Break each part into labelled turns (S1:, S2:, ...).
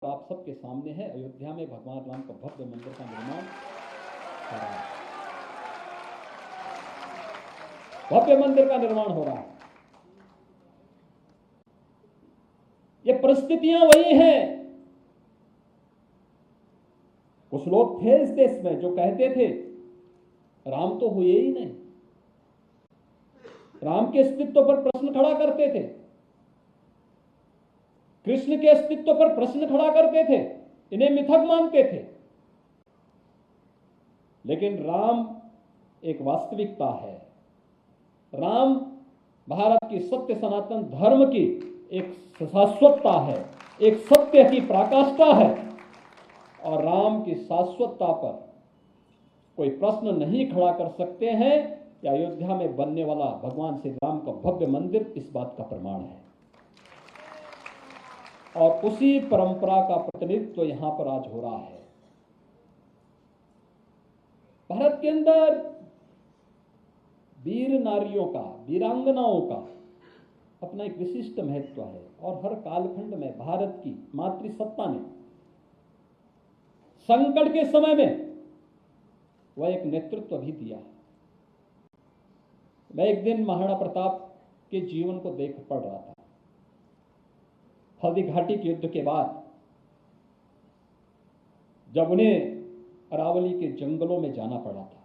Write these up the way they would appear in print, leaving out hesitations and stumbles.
S1: आप सबके सामने है। अयोध्या में भगवान राम का भव्य मंदिर का निर्माण हो रहा है। भव्य मंदिर का निर्माण हो रहा है। ये परिस्थितियां वही हैं। कुछ लोग थे इस देश में जो कहते थे राम तो हुए ही नहीं, राम के अस्तित्व पर प्रश्न खड़ा करते थे, कृष्ण के अस्तित्व पर प्रश्न खड़ा करते थे, इन्हें मिथक मानते थे। लेकिन राम एक वास्तविकता है। राम भारत की सत्य सनातन धर्म की एक शाश्वतता है, एक सत्य की पराकाष्ठा है। और राम की शाश्वतता पर कोई प्रश्न नहीं खड़ा कर सकते हैं कि अयोध्या में बनने वाला भगवान श्री राम का भव्य मंदिर इस बात का प्रमाण है। और उसी परंपरा का प्रतिनिधित्व यहां पर आज हो रहा है। भारत के अंदर वीर नारियों का, वीरांगनाओं का अपना एक विशिष्ट महत्व है। और हर कालखंड में भारत की मातृसत्ता ने संकट के समय में वह एक नेतृत्व भी दिया है। मैं एक दिन महाराणा प्रताप के जीवन को देख पढ़ रहा था। हल्दी घाटी के युद्ध के बाद जब उन्हें अरावली के जंगलों में जाना पड़ा था,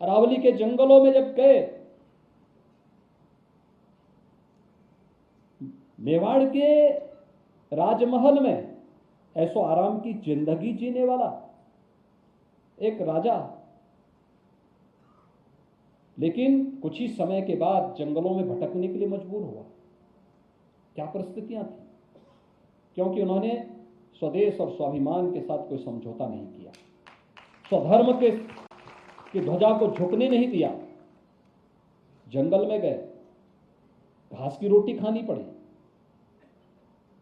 S1: अरावली के जंगलों में जब गए, मेवाड़ के राजमहल में ऐसो आराम की जिंदगी जीने वाला एक राजा, लेकिन कुछ ही समय के बाद जंगलों में भटकने के लिए मजबूर हुआ। क्या परिस्थितियां थी? क्योंकि उन्होंने स्वदेश और स्वाभिमान के साथ कोई समझौता नहीं किया, स्वधर्म की ध्वजा को झुकने नहीं दिया। जंगल में गए, घास की रोटी खानी पड़ी।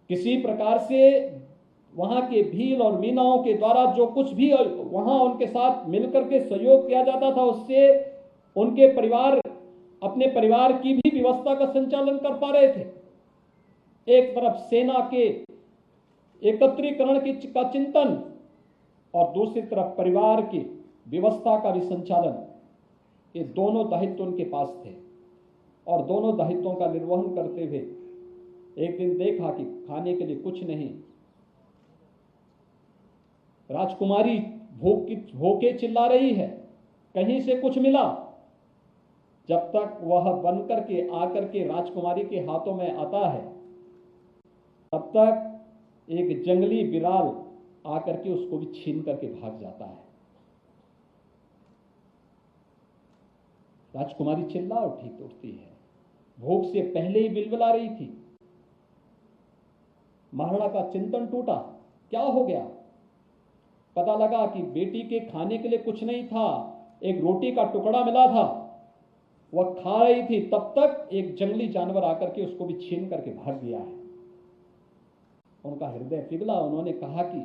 S1: किसी प्रकार से वहां के भील और मीनाओं के द्वारा जो कुछ भी वहां उनके साथ मिलकर के सहयोग किया जाता था, उससे उनके परिवार अपने परिवार की भी व्यवस्था का संचालन कर पा रहे थे। एक तरफ सेना के एकत्रीकरण का चिंतन और दूसरी तरफ परिवार की व्यवस्था का भी संचालन, ये दोनों दायित्व उनके पास थे। और दोनों दायित्वों का निर्वहन करते हुए एक दिन देखा कि खाने के लिए कुछ नहीं। राजकुमारी भूखे चिल्ला रही है, कहीं से कुछ मिला। जब तक वह बनकर के आकर के राजकुमारी के हाथों में आता है, तब तक एक जंगली बिराल आकर के उसको भी छीन करके भाग जाता है। राजकुमारी चिल्ला उठती है, भूख से पहले ही बिलबिला रही थी। महाराणा का चिंतन टूटा, क्या हो गया? पता लगा कि बेटी के खाने के लिए कुछ नहीं था, एक रोटी का टुकड़ा मिला था, वह खा रही थी। तब तक एक जंगली जानवर आकर के उसको भी छीन करके भाग गया है। उनका हृदय पिघला। उन्होंने कहा कि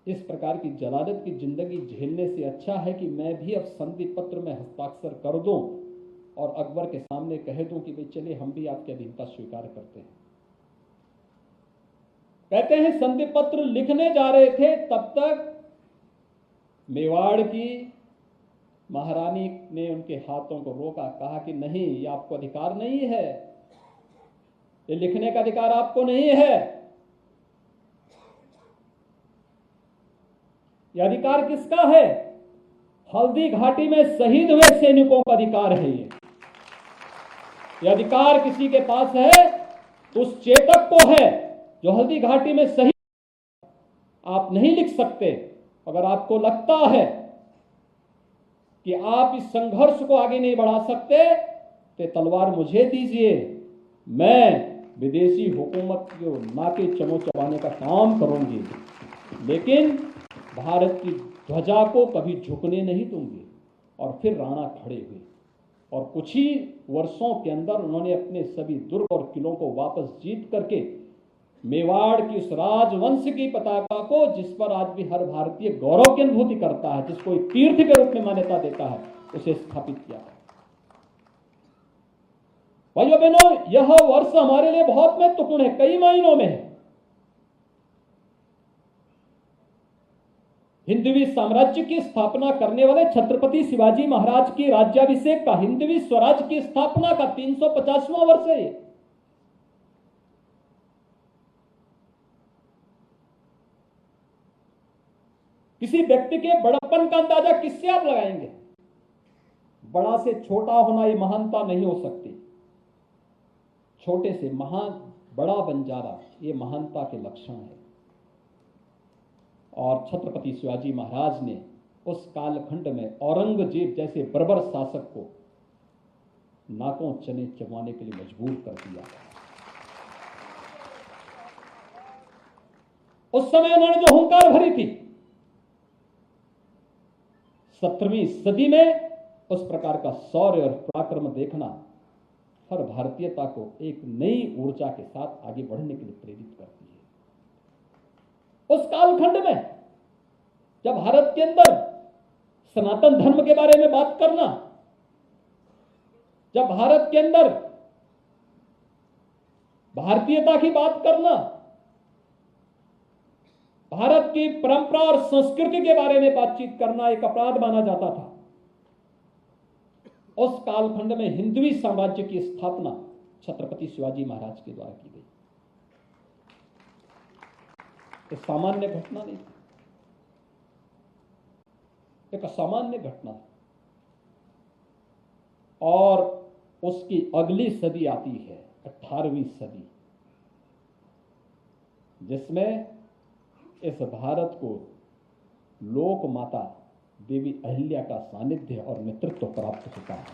S1: इस प्रकार की जलालत की जिंदगी झेलने से अच्छा है कि मैं भी अब संधि पत्र में हस्ताक्षर कर दूं और अकबर के सामने कह दूं कि भाई चलिए हम भी आपकी अधीनता स्वीकार करते हैं। कहते हैं संधि पत्र लिखने जा रहे थे, तब तक मेवाड़ की महारानी ने उनके हाथों को रोका, कहा कि नहीं, ये आपको अधिकार नहीं है, ये लिखने का अधिकार आपको नहीं है। यह अधिकार किसका है? हल्दी घाटी में शहीद हुए सैनिकों का अधिकार है। यह अधिकार किसी के पास है तो उस चेतक को है जो हल्दी घाटी में शहीद। आप नहीं लिख सकते। अगर आपको लगता है कि आप इस संघर्ष को आगे नहीं बढ़ा सकते तो तलवार मुझे दीजिए, मैं विदेशी हुकूमत को नाके चमो चबाने का काम करूंगी, लेकिन भारत की ध्वजा को कभी झुकने नहीं दूंगी। और फिर राणा खड़े हुए और कुछ ही वर्षों के अंदर उन्होंने अपने सभी दुर्ग और किलों को वापस जीत करके मेवाड़ की उस राजवंश की पताका को, जिस पर आज भी हर भारतीय गौरव की अनुभूति करता है, जिसको एक तीर्थ के रूप में मान्यता देता है, उसे स्थापित किया है। भाइयों बहनों, यह वर्ष हमारे लिए बहुत महत्वपूर्ण है, कई मायनों में है। हिंदवी साम्राज्य की स्थापना करने वाले छत्रपति शिवाजी महाराज की राज्याभिषेक का, हिंदवी स्वराज की स्थापना का 350वां वर्ष है ये। किसी व्यक्ति के बड़प्पन का अंदाजा किससे आप लगाएंगे? बड़ा से छोटा होना ये महानता नहीं हो सकती। छोटे से महान बड़ा बन जाना ये महानता के लक्षण है। और छत्रपति शिवाजी महाराज ने उस कालखंड में औरंगजेब जैसे बर्बर शासक को नाकों चने चबाने के लिए मजबूर कर दिया। उस समय उन्होंने जो हुंकार भरी थी, 17वीं सदी में उस प्रकार का शौर्य और पराक्रम देखना हर भारतीयता को एक नई ऊर्जा के साथ आगे बढ़ने के लिए प्रेरित करती है। उस कालखंड में जब भारत के अंदर सनातन धर्म के बारे में बात करना, जब भारत के अंदर भारतीयता की बात करना, भारत की परंपरा और संस्कृति के बारे में बातचीत करना एक अपराध माना जाता था। उस कालखंड में हिंदवी साम्राज्य की स्थापना छत्रपति शिवाजी महाराज के द्वारा की गई। एक सामान्य घटना नहीं थी, एक असामान्य घटना। और उसकी अगली सदी आती है 18वीं सदी, जिसमें इस भारत को लोक माता देवी अहिल्या का सानिध्य और नेतृत्व प्राप्त होता है।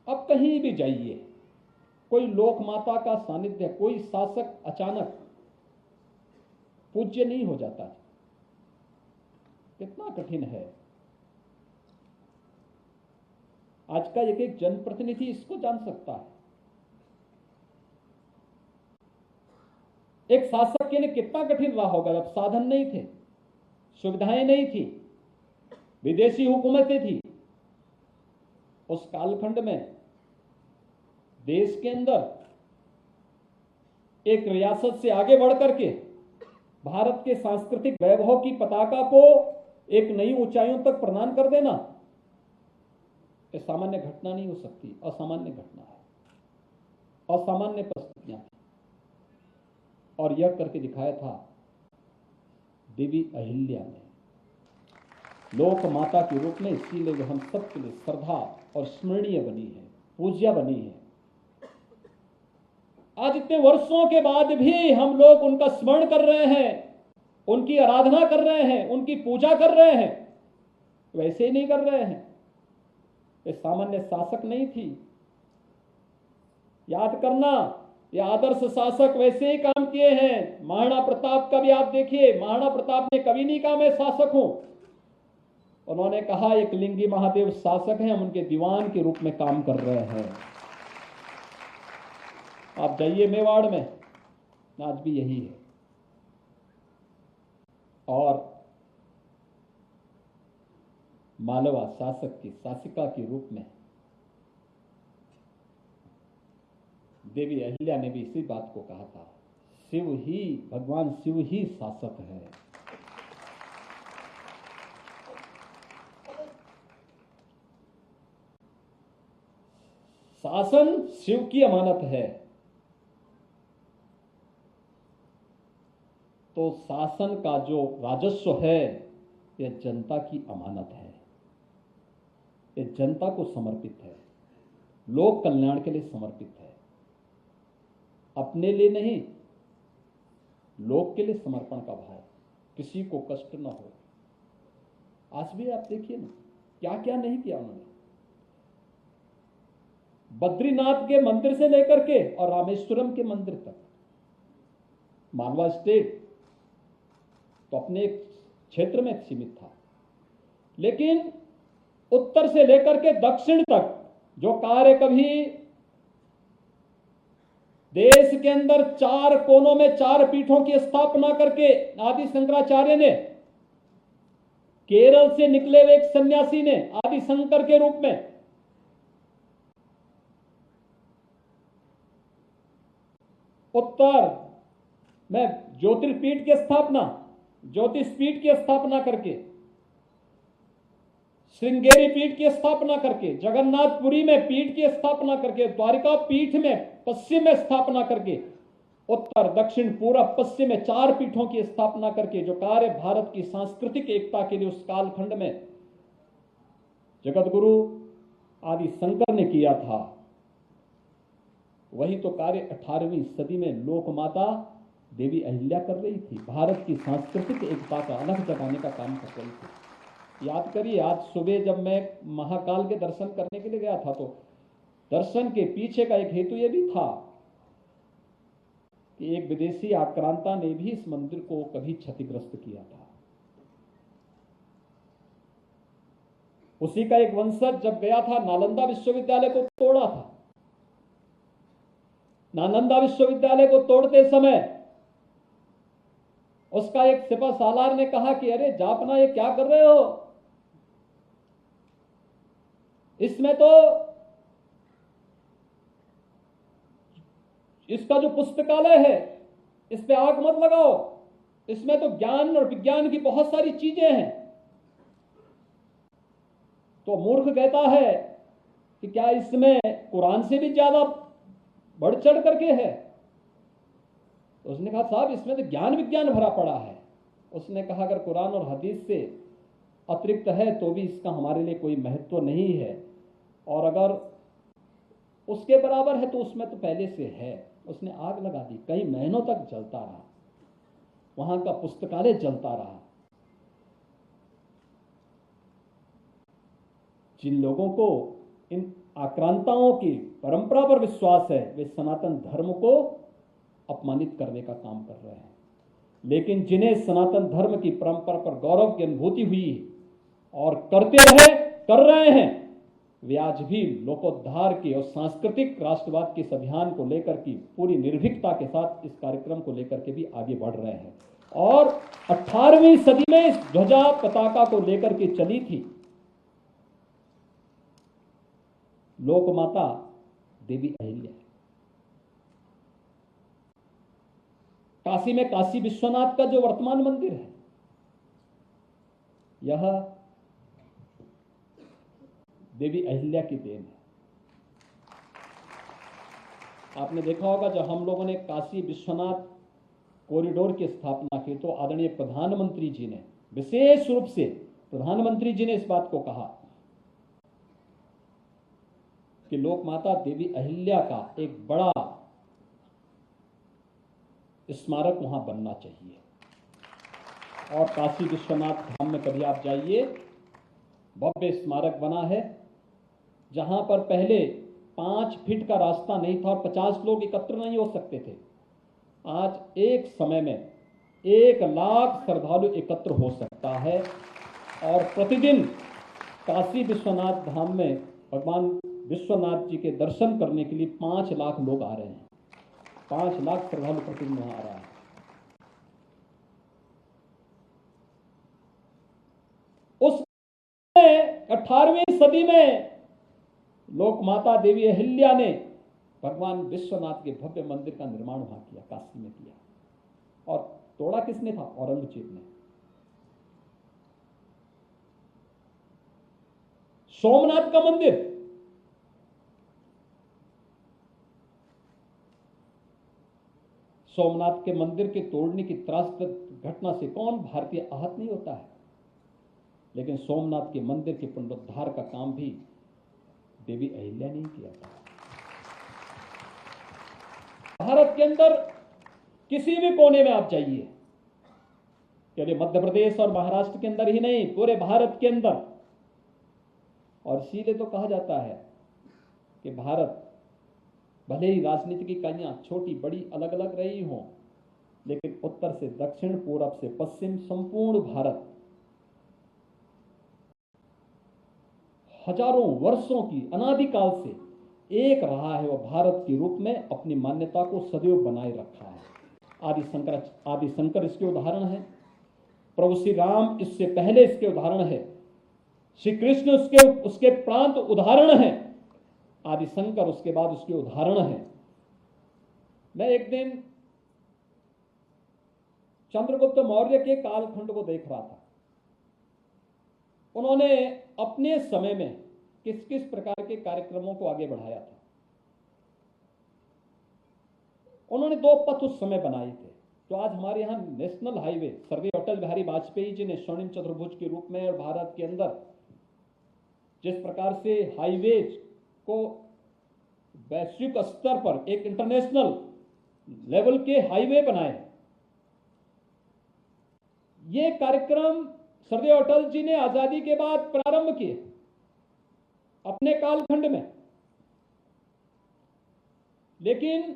S1: अब कहीं भी जाइए, कोई लोक माता का सानिध्य, कोई शासक अचानक पूज्य नहीं हो जाता। कितना कठिन है। आज का एक एक जनप्रतिनिधि इसको जान सकता है। एक शासक के लिए कितना कठिन रहा होगा जब साधन नहीं थे, सुविधाएं नहीं थी, विदेशी हुकूमतें थी। उस कालखंड में देश के अंदर एक रियासत से आगे बढ़ करके भारत के सांस्कृतिक वैभव की पताका को एक नई ऊंचाइयों तक प्रदान कर देना यह सामान्य घटना नहीं हो सकती, असामान्य घटना है, असामान्य परिस्थितियां थी। और यह करके दिखाया था देवी अहिल्या ने लोक माता के रूप में। इसीलिए वो हम सबके लिए श्रद्धा और स्मरणीय बनी है, पूज्य बनी है। आज इतने वर्षों के बाद भी हम लोग उनका स्मरण कर रहे हैं, उनकी आराधना कर रहे हैं, उनकी पूजा कर रहे हैं। वैसे ही नहीं कर रहे हैं। ये सामान्य शासक नहीं थी। याद करना, ये आदर्श शासक वैसे ही काम किए हैं। महाराणा प्रताप का भी आप देखिए, महाराणा प्रताप ने कभी नहीं कहा मैं शासक हूं। उन्होंने कहा एक लिंगी महादेव शासक हैं, हम उनके दीवान के रूप में काम कर रहे हैं। आप जाइए मेवाड़ में, आज भी यही है। और मालवा शासक की शासिका के रूप में देवी अहिल्या ने भी इसी बात को कहा था, शिव ही, भगवान शिव ही शासक है। शासन शिव की अमानत है, तो शासन का जो राजस्व है यह जनता की अमानत है, यह जनता को समर्पित है, लोक कल्याण के लिए समर्पित है, अपने लिए नहीं, लोक के लिए समर्पण का भाव, किसी को कष्ट न हो। आज भी आप देखिए ना, क्या क्या नहीं किया उन्होंने। बद्रीनाथ के मंदिर से लेकर के और रामेश्वरम के मंदिर तक, मालवा स्टेट तो अपने एक क्षेत्र में सीमित था, लेकिन उत्तर से लेकर के दक्षिण तक जो कार्य कभी देश के अंदर 4 कोनों में 4 पीठों की स्थापना करके आदि शंकराचार्य ने, केरल से निकले हुए एक सन्यासी ने आदि शंकर के रूप में, उत्तर में ज्योतिर्पीठ की स्थापना, ज्योतिषपीठ की स्थापना करके, श्रृंगेरी पीठ की स्थापना करके, जगन्नाथपुरी में पीठ की स्थापना करके, द्वारिका पीठ में पश्चिम में स्थापना करके, उत्तर दक्षिण पूरब पश्चिम में 4 पीठों की स्थापना करके जो कार्य भारत की सांस्कृतिक एकता के लिए उस कालखंड में जगत गुरु आदि शंकर ने किया था, वही तो कार्य 18वीं सदी में लोक माता देवी अहिल्या कर रही थी। भारत की सांस्कृतिक एकता का अलग जगाने का काम कर रही थी। याद करिए, आज सुबह जब मैं महाकाल के दर्शन करने के लिए गया था तो दर्शन के पीछे का एक हेतु यह भी था कि एक विदेशी आक्रांता ने भी इस मंदिर को कभी क्षतिग्रस्त किया था। उसी का एक वंशज जब गया था, नालंदा विश्वविद्यालय को तोड़ा था। नालंदा विश्वविद्यालय को तोड़ते समय उसका एक सिपह सालार ने कहा कि अरे जापना, ये क्या कर रहे हो? इसमें तो इसका जो पुस्तकालय है इस पे आग मत लगाओ, इसमें तो ज्ञान और विज्ञान की बहुत सारी चीजें हैं। तो मूर्ख कहता है कि क्या इसमें कुरान से भी ज्यादा बढ़ चढ़ करके है? तो उसने कहा साहब, इसमें तो ज्ञान विज्ञान भरा पड़ा है। उसने कहा अगर कुरान और हदीस से अतिरिक्त है तो भी इसका हमारे लिए कोई महत्व नहीं है, और अगर उसके बराबर है तो उसमें तो पहले से है। उसने आग लगा दी, कई महीनों तक जलता रहा, वहां का पुस्तकालय जलता रहा। जिन लोगों को इन आक्रांताओं की परंपरा पर विश्वास है, वे सनातन धर्म को अपमानित करने का काम कर रहे हैं। लेकिन जिन्हें सनातन धर्म की परंपरा पर गौरव की अनुभूति हुई और करते रहे, कर रहे हैं, वे आज भी लोकोद्धार के और सांस्कृतिक राष्ट्रवाद के इस अभियान को लेकर की पूरी निर्भीकता के साथ इस कार्यक्रम को लेकर के भी आगे बढ़ रहे हैं। और 18वीं सदी में इस ध्वजा पताका को लेकर के चली थी लोकमाता देवी अहिल्या। काशी में काशी विश्वनाथ का जो वर्तमान मंदिर है, यह देवी अहिल्या की देन है। आपने देखा होगा जब हम लोगों ने काशी विश्वनाथ कॉरिडोर की स्थापना की तो आदरणीय प्रधानमंत्री जी ने, विशेष रूप से प्रधानमंत्री जी ने इस बात को कहा कि लोकमाता देवी अहिल्या का एक बड़ा स्मारक वहां बनना चाहिए। और काशी विश्वनाथ धाम में कभी आप जाइए, भव्य स्मारक बना है जहां पर पहले 5 फीट का रास्ता नहीं था और 50 लोग एकत्र नहीं हो सकते थे। आज एक समय में 1 लाख श्रद्धालु एकत्र हो सकता है और प्रतिदिन काशी विश्वनाथ धाम में भगवान विश्वनाथ जी के दर्शन करने के लिए 5 लाख लोग आ रहे हैं। 5 लाख श्रद्धालु प्रतिदिन वहां आ रहा है। उस 18वीं सदी में लोकमाता देवी अहिल्या ने भगवान विश्वनाथ के भव्य मंदिर का निर्माण वहां किया, काशी में किया। और तोड़ा किसने था? औरंगजेब ने। सोमनाथ का मंदिर, सोमनाथ के मंदिर के तोड़ने की त्रासद घटना से कौन भारतीय आहत नहीं होता है, लेकिन सोमनाथ के मंदिर के पुनरुद्धार का काम भी देवी अहिल्या ने किया था। भारत के अंदर किसी भी कोने में आप जाइए, केवल मध्य प्रदेश और महाराष्ट्र के अंदर ही नहीं, पूरे भारत के अंदर। और इसीलिए तो कहा जाता है कि भारत भले ही राजनीतिक इकाइयां छोटी बड़ी अलग अलग रही हों, लेकिन उत्तर से दक्षिण, पूरब से पश्चिम, संपूर्ण भारत हजारों वर्षों की अनादिकाल से एक रहा है। वह भारत के रूप में अपनी मान्यता को सदैव बनाए रखा है। आदि शंकर इसके उदाहरण है, प्रभु श्री राम इससे पहले इसके उदाहरण है, श्री कृष्ण उसके प्रांत उदाहरण है, आदि शंकर उसके बाद उसके उदाहरण है। मैं एक दिन चंद्रगुप्त मौर्य के कालखंड को देख रहा था। उन्होंने अपने समय में किस किस प्रकार के कार्यक्रमों को आगे बढ़ाया था। उन्होंने दो पथ उस समय बनाए थे जो आज हमारे यहां नेशनल हाईवे, स्वर्गीय अटल बिहारी वाजपेयी जी ने स्वर्णिम चतुर्भुज के रूप में और भारत के अंदर जिस प्रकार से हाईवेज को वैश्विक स्तर पर एक इंटरनेशनल लेवल के हाईवे बनाए, ये कार्यक्रम स्वर्गीय अटल जी ने आजादी के बाद प्रारंभ किए अपने कालखंड में। लेकिन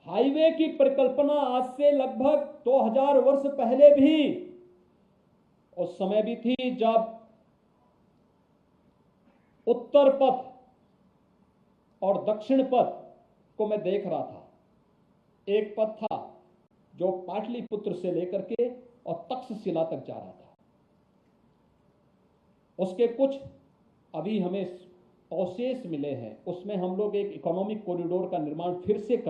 S1: हाईवे की परिकल्पना आज से लगभग 2000 वर्ष पहले भी उस समय भी थी जब उत्तर पथ और दक्षिण पथ को मैं देख रहा था। एक पथ था जो पाटलिपुत्र से लेकर के और तक्षशिला तक जा रहा था। उसके कुछ अभी हमें अवशेष मिले हैं, उसमें हम लोग एक इकोनॉमिक कॉरिडोर का निर्माण फिर से कर